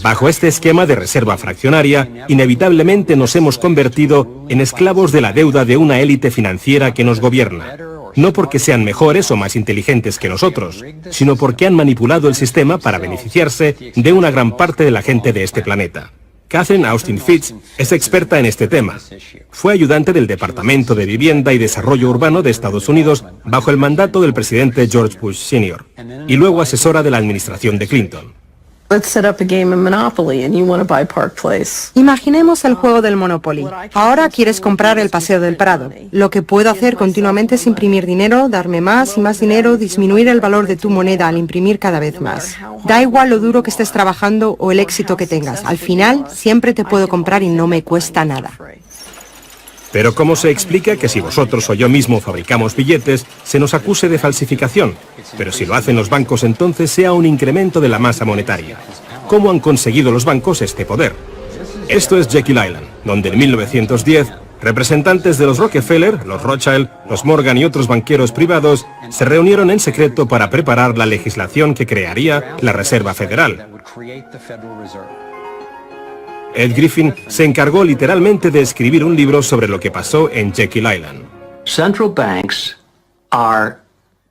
Bajo este esquema de reserva fraccionaria, inevitablemente nos hemos convertido en esclavos de la deuda de una élite financiera que nos gobierna. No porque sean mejores o más inteligentes que nosotros, sino porque han manipulado el sistema para beneficiarse de una gran parte de la gente de este planeta. Catherine Austin Fitts es experta en este tema. Fue ayudante del Departamento de Vivienda y Desarrollo Urbano de Estados Unidos bajo el mandato del presidente George Bush Sr. y luego asesora de la administración de Clinton. Imaginemos el juego del Monopoly. Ahora quieres comprar el Paseo del Prado. Lo que puedo hacer continuamente es imprimir dinero, darme más y más dinero, disminuir el valor de tu moneda al imprimir cada vez más. Da igual lo duro que estés trabajando o el éxito que tengas. Al final, siempre te puedo comprar y no me cuesta nada. Pero ¿cómo se explica que si vosotros o yo mismo fabricamos billetes, se nos acuse de falsificación? Pero si lo hacen los bancos, entonces sea un incremento de la masa monetaria. ¿Cómo han conseguido los bancos este poder? Esto es Jekyll Island, donde en 1910, representantes de los Rockefeller, los Rothschild, los Morgan y otros banqueros privados se reunieron en secreto para preparar la legislación que crearía la Reserva Federal. Ed Griffin se encargó literalmente de escribir un libro sobre lo que pasó en Jekyll Island.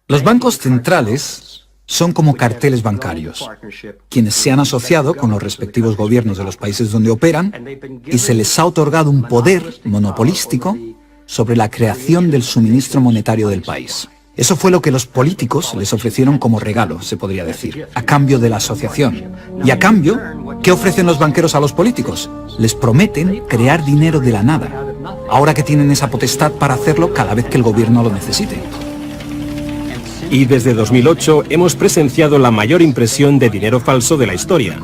Los bancos centrales son como carteles bancarios, quienes se han asociado con los respectivos gobiernos de los países donde operan y se les ha otorgado un poder monopolístico sobre la creación del suministro monetario del país. Eso fue lo que los políticos les ofrecieron como regalo, se podría decir, a cambio de la asociación. Y a cambio, ¿qué ofrecen los banqueros a los políticos? Les prometen crear dinero de la nada, ahora que tienen esa potestad para hacerlo cada vez que el gobierno lo necesite. Y desde 2008 hemos presenciado la mayor impresión de dinero falso de la historia.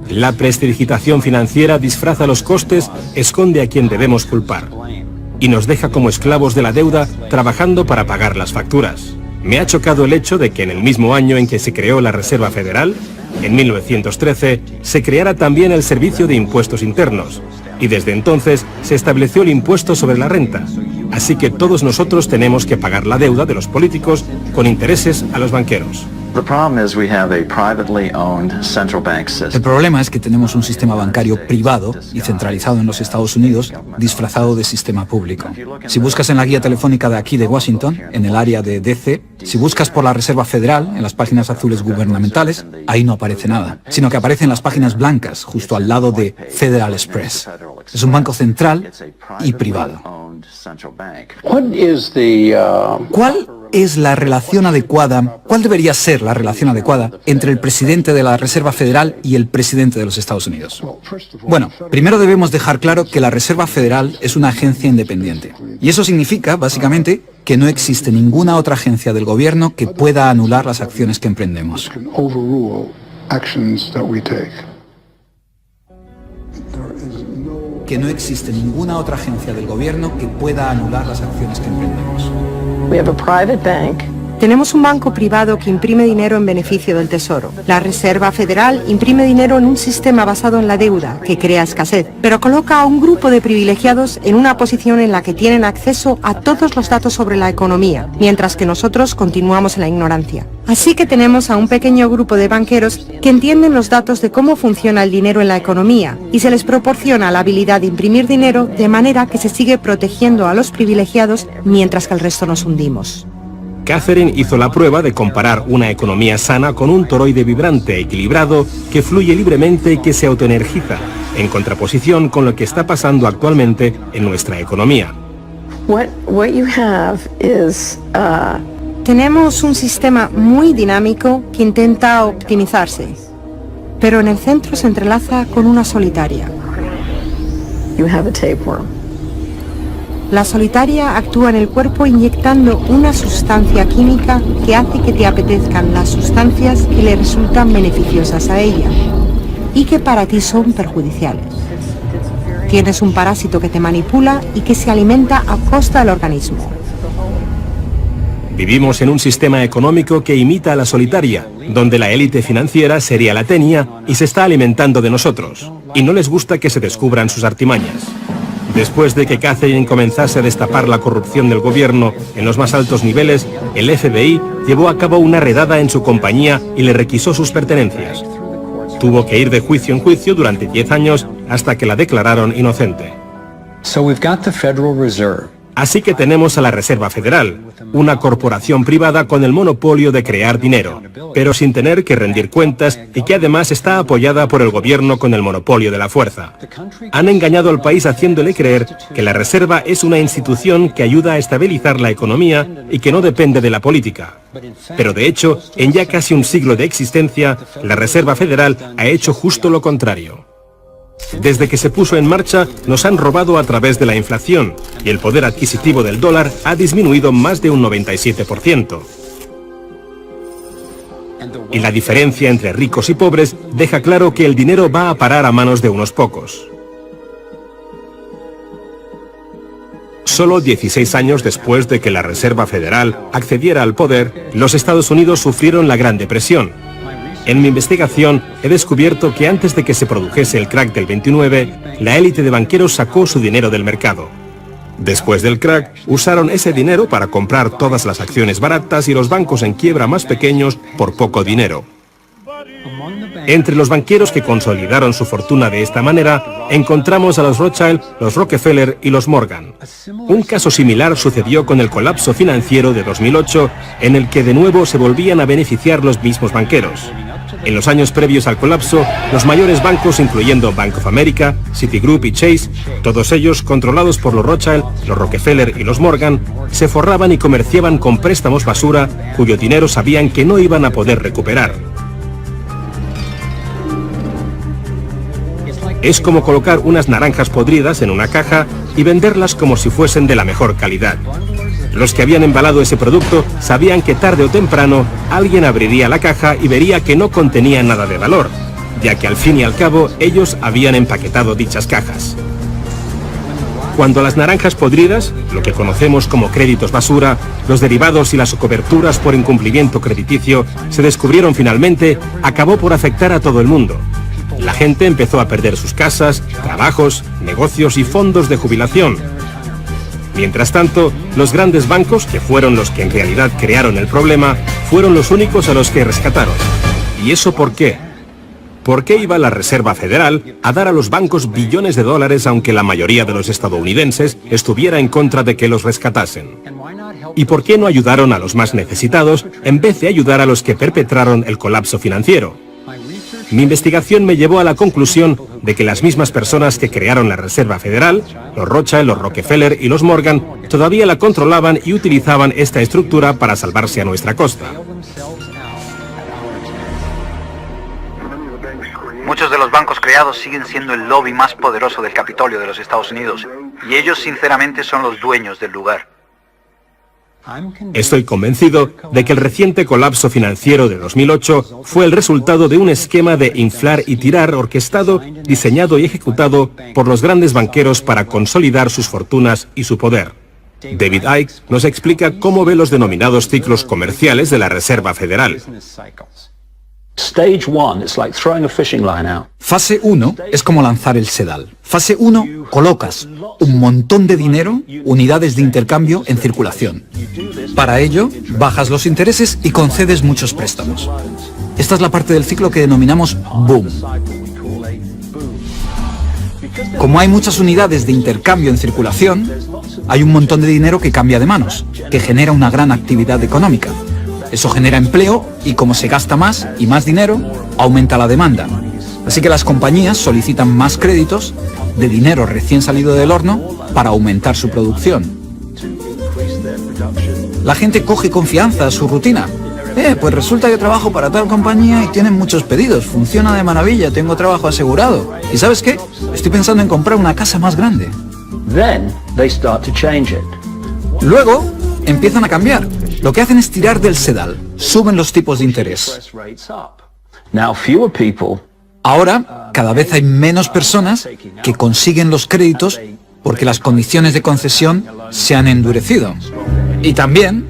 La prestidigitación financiera disfraza los costes, esconde a quien debemos culpar y nos deja como esclavos de la deuda trabajando para pagar las facturas. Me ha chocado el hecho de que en el mismo año en que se creó la Reserva Federal, en 1913, se creara también el Servicio de Impuestos Internos, y desde entonces se estableció el impuesto sobre la renta. Así que todos nosotros tenemos que pagar la deuda de los políticos con intereses a los banqueros. El problema es que tenemos un sistema bancario privado y centralizado en los Estados Unidos, disfrazado de sistema público. Si buscas en la guía telefónica de aquí de Washington, en el área de DC, si buscas por la Reserva Federal, en las páginas azules gubernamentales, ahí no aparece nada, sino que aparecen las páginas blancas, justo al lado de Federal Express. Es un banco central y privado. ¿Cuál es la relación adecuada, cuál debería ser la relación adecuada entre el presidente de la Reserva Federal y el presidente de los Estados Unidos? Bueno, primero debemos dejar claro que la Reserva Federal es una agencia independiente. Y eso significa, básicamente, que no existe ninguna otra agencia del gobierno que pueda anular las acciones que emprendemos. Que no existe ninguna otra agencia del gobierno que pueda anular las acciones que emprendemos. Tenemos un banco privado que imprime dinero en beneficio del Tesoro. La Reserva Federal imprime dinero en un sistema basado en la deuda, que crea escasez, pero coloca a un grupo de privilegiados en una posición en la que tienen acceso a todos los datos sobre la economía, mientras que nosotros continuamos en la ignorancia. Así que tenemos a un pequeño grupo de banqueros que entienden los datos de cómo funciona el dinero en la economía y se les proporciona la habilidad de imprimir dinero de manera que se sigue protegiendo a los privilegiados mientras que el resto nos hundimos. Catherine hizo la prueba de comparar una economía sana con un toroide vibrante, equilibrado, que fluye libremente y que se autoenergiza, en contraposición con lo que está pasando actualmente en nuestra economía. Tenemos un sistema muy dinámico que intenta optimizarse, pero en el centro se entrelaza con una solitaria. La solitaria actúa en el cuerpo inyectando una sustancia química que hace que te apetezcan las sustancias que le resultan beneficiosas a ella y que para ti son perjudiciales. Tienes un parásito que te manipula y que se alimenta a costa del organismo. Vivimos en un sistema económico que imita a la solitaria, donde la élite financiera sería la tenia y se está alimentando de nosotros, y no les gusta que se descubran sus artimañas. Después de que Catherine comenzase a destapar la corrupción del gobierno en los más altos niveles, el FBI llevó a cabo una redada en su compañía y le requisó sus pertenencias. Tuvo que ir de juicio en juicio durante 10 años hasta que la declararon inocente. Así que tenemos a la Reserva Federal, una corporación privada con el monopolio de crear dinero, pero sin tener que rendir cuentas y que además está apoyada por el gobierno con el monopolio de la fuerza. Han engañado al país haciéndole creer que la Reserva es una institución que ayuda a estabilizar la economía y que no depende de la política. Pero de hecho, en ya casi un siglo de existencia, la Reserva Federal ha hecho justo lo contrario. Desde que se puso en marcha, nos han robado a través de la inflación y el poder adquisitivo del dólar ha disminuido más de un 97%. Y la diferencia entre ricos y pobres deja claro que el dinero va a parar a manos de unos pocos. Solo 16 años después de que la Reserva Federal accediera al poder, los Estados Unidos sufrieron la Gran Depresión. En mi investigación he descubierto que antes de que se produjese el crack del 29, la élite de banqueros sacó su dinero del mercado. Después del crack, usaron ese dinero para comprar todas las acciones baratas y los bancos en quiebra más pequeños por poco dinero. Entre los banqueros que consolidaron su fortuna de esta manera, encontramos a los Rothschild, los Rockefeller y los Morgan. Un caso similar sucedió con el colapso financiero de 2008, en el que de nuevo se volvían a beneficiar los mismos banqueros. En los años previos al colapso, los mayores bancos, incluyendo Bank of America, Citigroup y Chase, todos ellos controlados por los Rothschild, los Rockefeller y los Morgan, se forraban y comerciaban con préstamos basura cuyo dinero sabían que no iban a poder recuperar. Es como colocar unas naranjas podridas en una caja y venderlas como si fuesen de la mejor calidad. Los que habían embalado ese producto sabían que tarde o temprano alguien abriría la caja y vería que no contenía nada de valor, ya que al fin y al cabo ellos habían empaquetado dichas cajas. Cuando las naranjas podridas, lo que conocemos como créditos basura, los derivados y las coberturas por incumplimiento crediticio se descubrieron finalmente, acabó por afectar a todo el mundo. La gente empezó a perder sus casas, trabajos, negocios y fondos de jubilación. Mientras tanto, los grandes bancos, que fueron los que en realidad crearon el problema, fueron los únicos a los que rescataron. ¿Y eso por qué? ¿Por qué iba la Reserva Federal a dar a los bancos billones de dólares aunque la mayoría de los estadounidenses estuviera en contra de que los rescatasen? ¿Y por qué no ayudaron a los más necesitados en vez de ayudar a los que perpetraron el colapso financiero? Mi investigación me llevó a la conclusión de que las mismas personas que crearon la Reserva Federal, los Rothschild, los Rockefeller y los Morgan, todavía la controlaban y utilizaban esta estructura para salvarse a nuestra costa. Muchos de los bancos creados siguen siendo el lobby más poderoso del Capitolio de los Estados Unidos, y ellos sinceramente son los dueños del lugar. Estoy convencido de que el reciente colapso financiero de 2008 fue el resultado de un esquema de inflar y tirar orquestado, diseñado y ejecutado por los grandes banqueros para consolidar sus fortunas y su poder. David Icke nos explica cómo ve los denominados ciclos comerciales de la Reserva Federal. Fase 1 es como lanzar el sedal. Fase 1, colocas un montón de dinero, unidades de intercambio en circulación. Para ello, bajas los intereses y concedes muchos préstamos. Esta es la parte del ciclo que denominamos boom. Como hay muchas unidades de intercambio en circulación, hay un montón de dinero que cambia de manos, que genera una gran actividad económica. Eso genera empleo y como se gasta más y más dinero, aumenta la demanda. Así que las compañías solicitan más créditos de dinero recién salido del horno para aumentar su producción. La gente coge confianza a su rutina. Pues resulta que trabajo para tal compañía y tienen muchos pedidos. Funciona de maravilla, tengo trabajo asegurado. ¿Y sabes qué? Estoy pensando en comprar una casa más grande. Luego empiezan a cambiar. Lo que hacen es tirar del sedal. Suben los tipos de interés. Ahora, cada vez hay menos personas que consiguen los créditos porque las condiciones de concesión se han endurecido. Y también,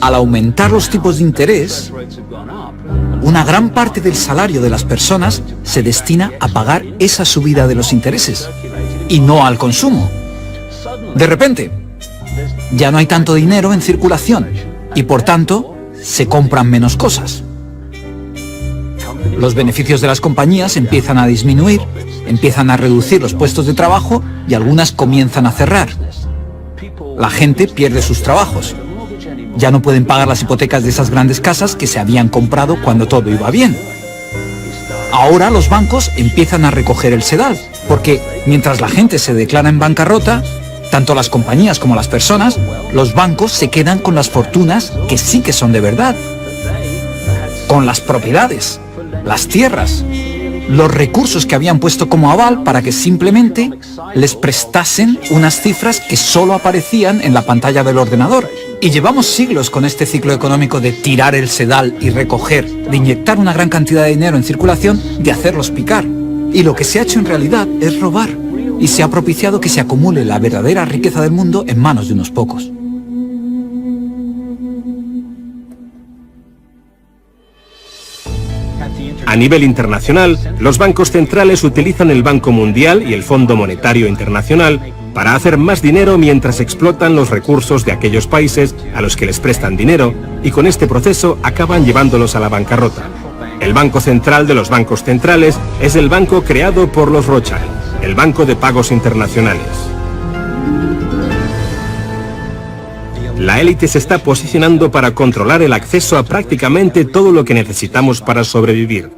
al aumentar los tipos de interés, una gran parte del salario de las personas se destina a pagar esa subida de los intereses y no al consumo. De repente, ya no hay tanto dinero en circulación y por tanto se compran menos cosas. Los beneficios de las compañías empiezan a disminuir, empiezan a reducir los puestos de trabajo y algunas comienzan a cerrar. La gente pierde sus trabajos. Ya no pueden pagar las hipotecas de esas grandes casas que se habían comprado cuando todo iba bien. Ahora los bancos empiezan a recoger el sedal, porque mientras la gente se declara en bancarrota, tanto las compañías como las personas, los bancos se quedan con las fortunas que sí que son de verdad. Con las propiedades, las tierras, los recursos que habían puesto como aval para que simplemente les prestasen unas cifras que solo aparecían en la pantalla del ordenador. Y llevamos siglos con este ciclo económico de tirar el sedal y recoger, de inyectar una gran cantidad de dinero en circulación, de hacerlos picar. Y lo que se ha hecho en realidad es robar. Y se ha propiciado que se acumule la verdadera riqueza del mundo en manos de unos pocos. A nivel internacional, los bancos centrales utilizan el Banco Mundial y el Fondo Monetario Internacional para hacer más dinero mientras explotan los recursos de aquellos países a los que les prestan dinero y con este proceso acaban llevándolos a la bancarrota. El Banco Central de los bancos centrales es el banco creado por los Rothschild, el Banco de Pagos Internacionales. La élite se está posicionando para controlar el acceso a prácticamente todo lo que necesitamos para sobrevivir.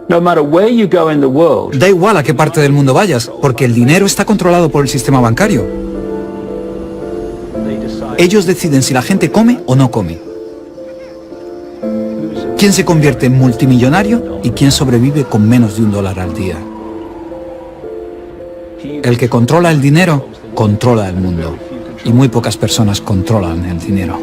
Da igual a qué parte del mundo vayas, porque el dinero está controlado por el sistema bancario. Ellos deciden si la gente come o no come. Quién se convierte en multimillonario y quién sobrevive con menos de $1 al día. El que controla el dinero, controla el mundo. Y muy pocas personas controlan el dinero.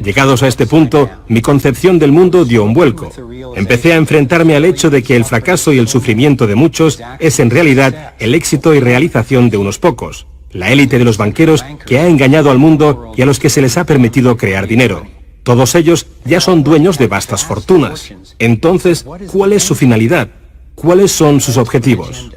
Llegados a este punto, mi concepción del mundo dio un vuelco. Empecé a enfrentarme al hecho de que el fracaso y el sufrimiento de muchos es en realidad el éxito y realización de unos pocos, la élite de los banqueros que ha engañado al mundo y a los que se les ha permitido crear dinero. Todos ellos ya son dueños de vastas fortunas. Entonces, ¿cuál es su finalidad? ¿Cuáles son sus objetivos?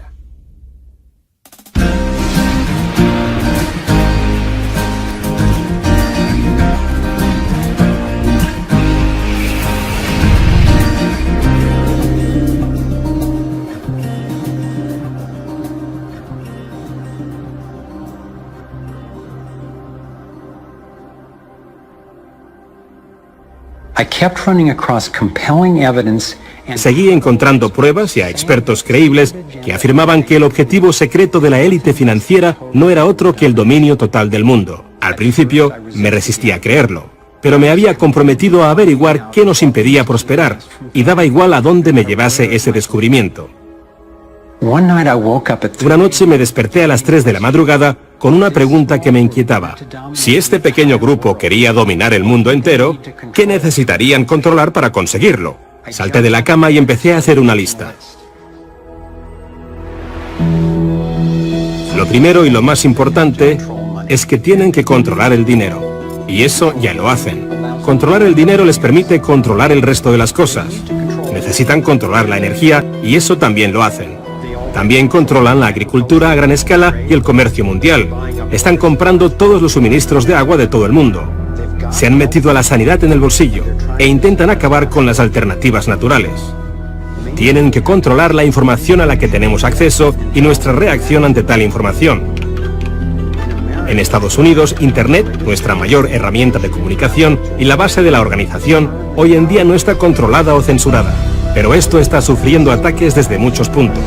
Seguí encontrando pruebas y a expertos creíbles que afirmaban que el objetivo secreto de la élite financiera no era otro que el dominio total del mundo. Al principio me resistí a creerlo, pero me había comprometido a averiguar qué nos impedía prosperar, y daba igual a dónde me llevase ese descubrimiento. Una noche me desperté a las 3 de la madrugada con una pregunta que me inquietaba. Si este pequeño grupo quería dominar el mundo entero, ¿qué necesitarían controlar para conseguirlo? Salté de la cama y empecé a hacer una lista. Lo primero y lo más importante es que tienen que controlar el dinero. Y eso ya lo hacen. Controlar el dinero les permite controlar el resto de las cosas. Necesitan controlar la energía y eso también lo hacen. También controlan la agricultura a gran escala y el comercio mundial. Están comprando todos los suministros de agua de todo el mundo. Se han metido a la sanidad en el bolsillo e intentan acabar con las alternativas naturales. Tienen que controlar la información a la que tenemos acceso y nuestra reacción ante tal información. En Estados Unidos, Internet, nuestra mayor herramienta de comunicación y la base de la organización, hoy en día no está controlada o censurada. Pero esto está sufriendo ataques desde muchos puntos.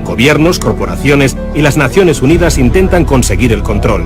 Gobiernos, corporaciones y las Naciones Unidas intentan conseguir el control.